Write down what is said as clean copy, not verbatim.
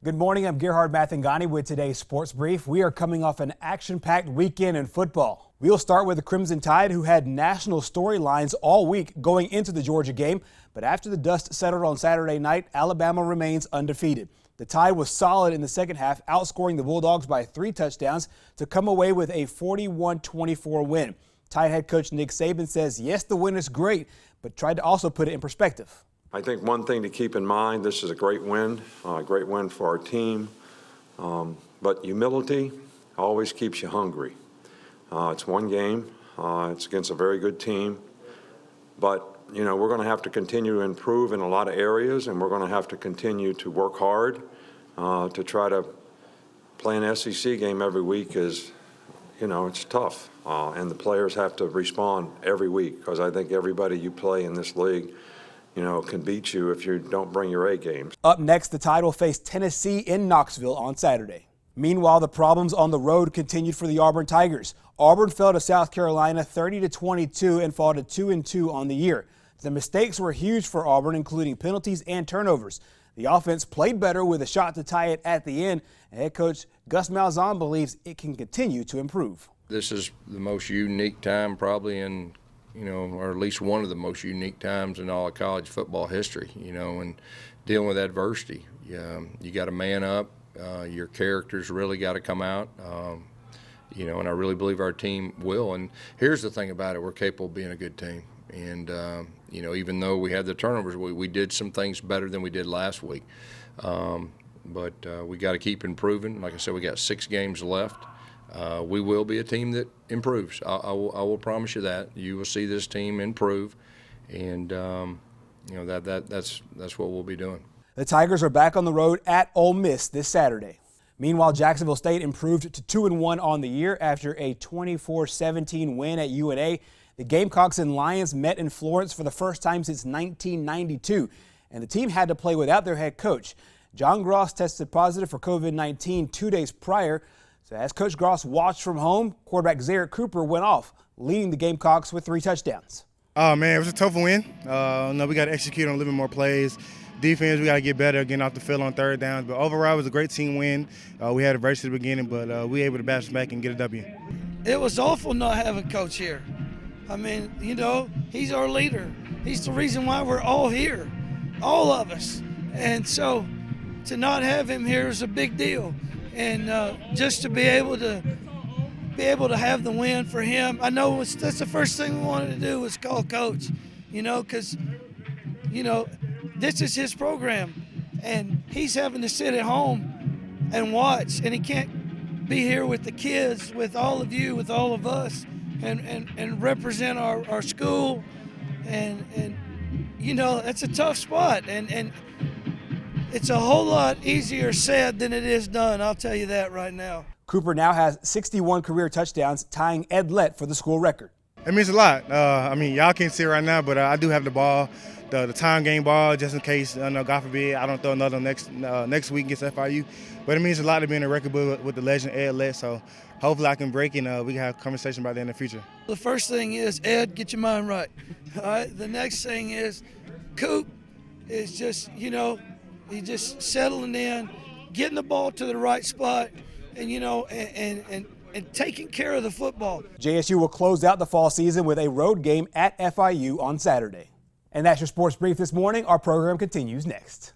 Good morning, I'm Gerhard Mathangani with today's Sports Brief. We are coming off an action-packed weekend in football. We'll start with the Crimson Tide, who had national storylines all week going into the Georgia game. But after the dust settled on Saturday night, Alabama remains undefeated. The Tide was solid in the second half, outscoring the Bulldogs by 3 touchdowns to come away with a 41-24 win. Tide head coach Nick Saban says, yes, the win is great, but tried to also put it in perspective. I think one thing to keep in mind, this is a great win for our team. But humility always keeps you hungry. It's one game. It's against a very good team. But, you know, we're going to have to continue to improve in a lot of areas, and we're going to have to continue to work hard to try to play an SEC game every week is, you know, it's tough. And the players have to respond every week because I think everybody you play in this league, you know, can beat you if you don't bring your A games. Up next, the Tide will face Tennessee in Knoxville on Saturday. Meanwhile, the problems on the road continued for the Auburn Tigers. Auburn fell to South Carolina 30-22 and fall to 2-2 on the year. The mistakes were huge for Auburn, including penalties and turnovers. The offense played better with a shot to tie it at the end, and head coach Gus Malzahn believes it can continue to improve. This is the most unique time probably in, you know, or at least one of the most unique times in all of college football history, you know, and dealing with adversity. You got to man up. Your characters really got to come out, you know, and I really believe our team will. And here's the thing about it. We're capable of being a good team. And, you know, even though we had the turnovers, we did some things better than we did last week. But we got to keep improving. Like I said, we got 6 games left. We will be a team that improves. I will promise you that. You will see this team improve, and you know that's what we'll be doing. The Tigers are back on the road at Ole Miss this Saturday. Meanwhile, Jacksonville State improved to 2-1 on the year after a 24-17 win at UNA. The Gamecocks and Lions met in Florence for the first time since 1992, and the team had to play without their head coach. John Gross tested positive for COVID-19 2 days prior. So as Coach Gross watched from home, quarterback Zaire Cooper went off, leading the Gamecocks with 3 touchdowns. Oh, man, it was a tough win. No, we got to execute on a little bit more plays. Defense, we got to get better getting off the field on third downs. But overall, it was a great team win. We had adversity at the beginning, but we were able to bounce back and get a W. It was awful not having Coach here. I mean, you know, he's our leader. He's the reason why we're all here, all of us. And so to not have him here is a big deal. And just to be able to have the win for him, I know that's the first thing we wanted to do was call Coach, you know, because, you know, this is his program, and he's having to sit at home and watch, and he can't be here with the kids, with all of you, with all of us, and represent our school, and you know, that's a tough spot, and it's a whole lot easier said than it is done, I'll tell you that right now. Cooper now has 61 career touchdowns, tying Ed Lett for the school record. It means a lot. I mean, y'all can't see it right now, but I do have the ball, the time game ball, just in case, God forbid, I don't throw another next week against FIU. But it means a lot to be in a record book with the legend Ed Lett, so hopefully I can break and we can have a conversation about that in the future. The first thing is, Ed, get your mind right. All right. The next thing is, Coop is just, you know, he's just settling in, getting the ball to the right spot, and, you know, and taking care of the football. JSU will close out the fall season with a road game at FIU on Saturday. And that's your Sports Brief this morning. Our program continues next.